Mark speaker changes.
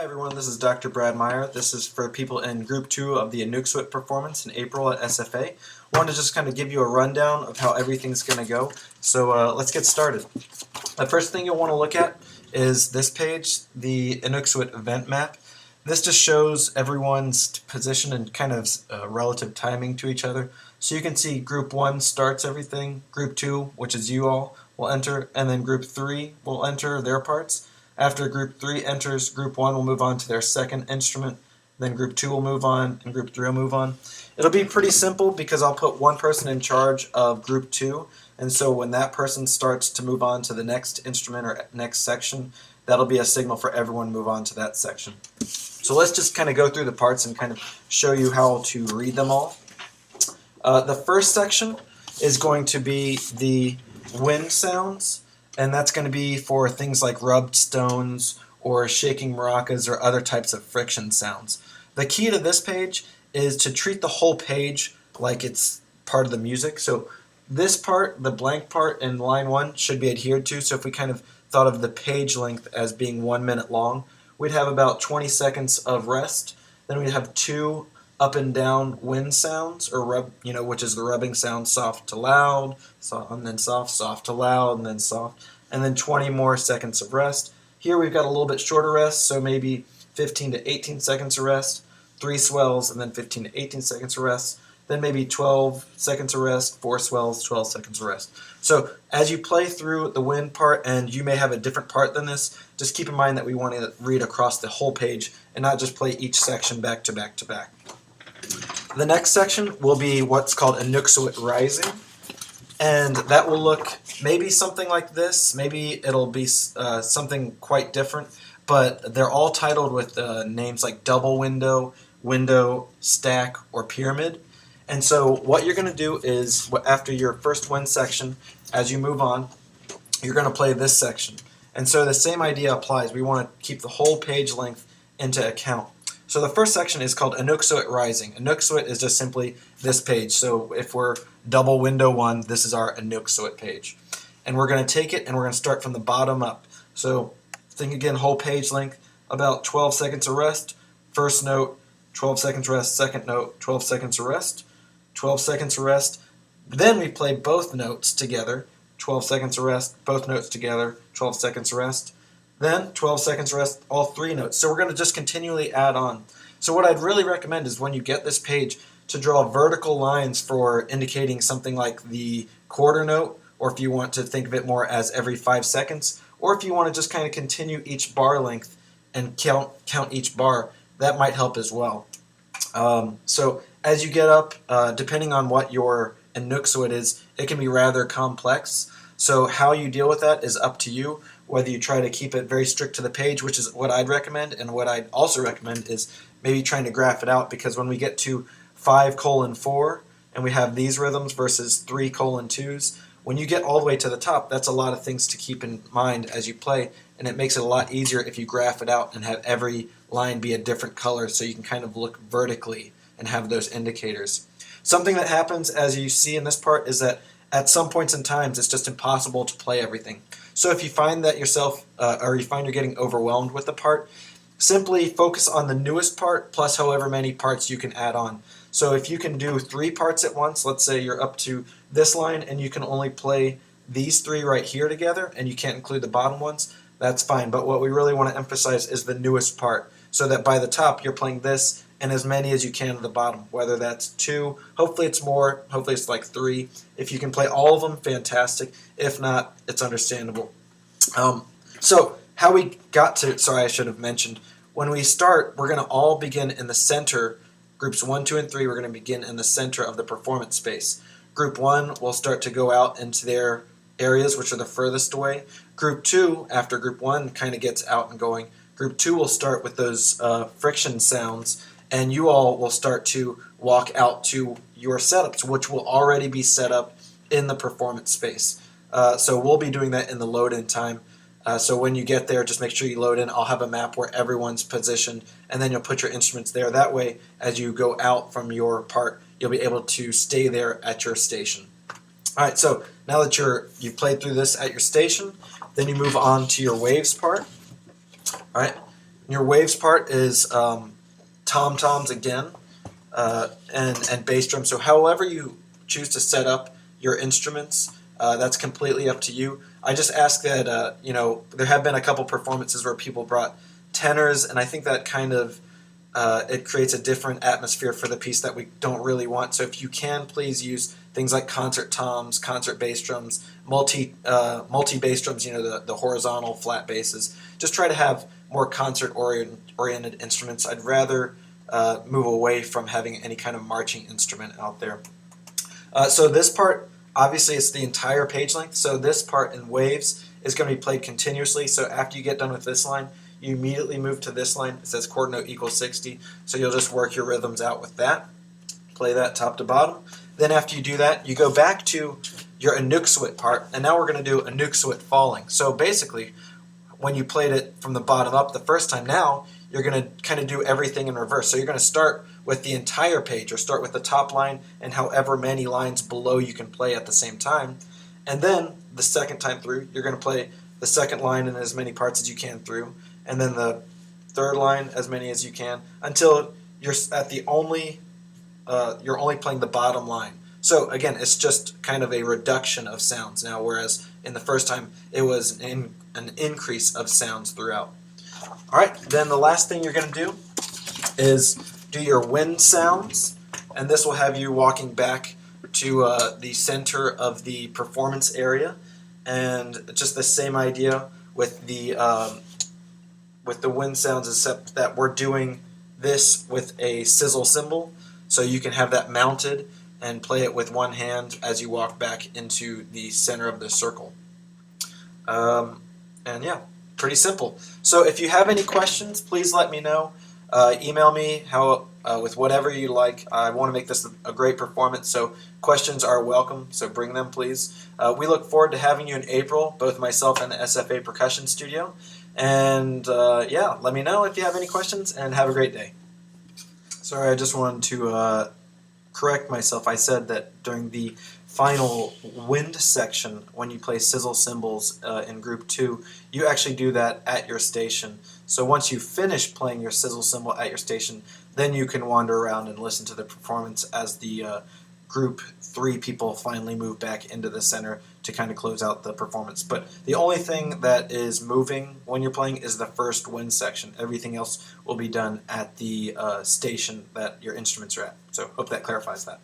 Speaker 1: Hi everyone, this is Dr. Brad Meyer. This is for people in Group 2 of the Inuksuit performance in April at SFA. I wanted to just kind of give you a rundown of how everything's going to go. So let's get started. The first thing you'll want to look at is this page, the Inuksuit event map. This just shows everyone's position and kind of relative timing to each other. So you can see Group 1 starts everything, Group 2, which is you all, will enter, and then Group 3 will enter their parts. After Group 3 enters, Group 1 will move on to their second instrument, then Group 2 will move on, and Group 3 will move on. It'll be pretty simple because I'll put one person in charge of Group 2, and so when that person starts to move on to the next instrument or next section, that'll be a signal for everyone to move on to that section. So let's just kind of go through the parts and kind of show you how to read them all. The first section is going to be the wind sounds. And that's going to be for things like rubbed stones or shaking maracas or other types of friction sounds. The key to this page is to treat the whole page like it's part of the music. So this part, the blank part in line 1, should be adhered to. So if we kind of thought of the page length as being 1 minute long, we'd have about 20 seconds of rest. Then we'd have 2 up and down wind sounds, or rub, which is the rubbing sound, soft to loud, and then soft, soft to loud, and then soft, and then 20 more seconds of rest. Here we've got a little bit shorter rest, so maybe 15 to 18 seconds of rest, 3 swells, and then 15 to 18 seconds of rest, then maybe 12 seconds of rest, 4 swells, 12 seconds of rest. So as you play through the wind part, and you may have a different part than this, just keep in mind that we want to read across the whole page and not just play each section back to back to back. The next section will be what's called Inuksuit Rising, and that will look maybe something like this. Maybe it'll be something quite different, but they're all titled with names like double window, window, stack, or pyramid. And so what you're going to do is, after your first wind section, as you move on, you're going to play this section. And so the same idea applies. We want to keep the whole page length into account. So the first section is called Inuksuit Rising. Inuksuit is just simply this page. So if we're double window 1, this is our Inuksuit page. And we're going to take it and we're going to start from the bottom up. So think again, whole page length, about 12 seconds of rest, first note, 12 seconds rest, second note, 12 seconds of rest, 12 seconds of rest. Then we play both notes together, 12 seconds of rest, both notes together, 12 seconds of rest. Then 12 seconds rest, all 3 notes. So we're going to just continually add on. So what I'd really recommend is when you get this page to draw vertical lines for indicating something like the quarter note, or if you want to think of it more as every 5 seconds, or if you want to just kind of continue each bar length and count each bar, that might help as well. So as you get up, depending on what your Inuksuit is, it can be rather complex. So how you deal with that is up to you, whether you try to keep it very strict to the page, which is what I'd recommend, and what I'd also recommend is maybe trying to graph it out, because when we get to 5:4 and we have these rhythms versus 3:2s, when you get all the way to the top, that's a lot of things to keep in mind as you play, and it makes it a lot easier if you graph it out and have every line be a different color so you can kind of look vertically and have those indicators. Something that happens, as you see in this part, is that at some points in times it's just impossible to play everything. So if you find that yourself, or you find you're getting overwhelmed with the part, simply focus on the newest part plus however many parts you can add on. So if you can do 3 parts at once, let's say you're up to this line and you can only play these 3 right here together and you can't include the bottom ones, that's fine. But what we really want to emphasize is the newest part, so that by the top you're playing this and as many as you can at the bottom, whether that's 2, hopefully it's more, hopefully it's like 3. If you can play all of them, fantastic. If not, it's understandable. So how we got to, sorry I should have mentioned, when we start, we're going to all begin in the center. Groups 1, 2, and 3, we're going to begin in the center of the performance space. Group 1 will start to go out into their areas, which are the furthest away. Group 2, after Group 1 kind of gets out and going, Group 2 will start with those friction sounds, and you all will start to walk out to your setups, which will already be set up in the performance space. So we'll be doing that in the load-in time. So when you get there, just make sure you load in. I'll have a map where everyone's positioned, and then you'll put your instruments there. That way, as you go out from your part, you'll be able to stay there at your station. All right, so now that you've played through this at your station, then you move on to your waves part. All right. Your waves part is tom-toms again, and bass drum. So however you choose to set up your instruments, that's completely up to you. I just ask that, there have been a couple performances where people brought tenors, and I think that kind of it creates a different atmosphere for the piece that we don't really want. So if you can, please use things like concert toms, concert bass drums, multi bass drums. The horizontal flat basses. Just try to have more concert oriented instruments. I'd rather move away from having any kind of marching instrument out there. So this part, obviously, it's the entire page length. So this part in waves is going to be played continuously. So after you get done with this line, you immediately move to this line. It says chord note equals 60. So you'll just work your rhythms out with that. Play that top to bottom. Then after you do that, you go back to your Inuksuit part, and now we're going to do Inuksuit falling. So basically, when you played it from the bottom up the first time, now you're going to kind of do everything in reverse. So you're going to start with the entire page, or start with the top line and however many lines below you can play at the same time. And then the second time through, you're going to play the second line in as many parts as you can through, and then the third line as many as you can, until you're at the you're only playing the bottom line. So again, it's just kind of a reduction of sounds now, whereas in the first time it was an increase of sounds throughout. All right, then the last thing you're going to do is do your wind sounds, and this will have you walking back to the center of the performance area, and just the same idea with the wind sounds, except that we're doing this with a sizzle cymbal, so you can have that mounted and play it with one hand as you walk back into the center of the circle. And yeah, pretty simple. So if you have any questions, please let me know. Email me with whatever you like. I want to make this a great performance, so questions are welcome, so bring them, please. We look forward to having you in April, both myself and the SFA Percussion Studio. And yeah, let me know if you have any questions, and have a great day. Sorry, I just wanted to correct myself. I said that during the final wind section, when you play sizzle cymbals in group 2, you actually do that at your station. So once you finish playing your sizzle cymbal at your station, then you can wander around and listen to the performance as the group 3 people finally move back into the center to kind of close out the performance. But the only thing that is moving when you're playing is the first wind section. Everything else will be done at the station that your instruments are at. So hope that clarifies that.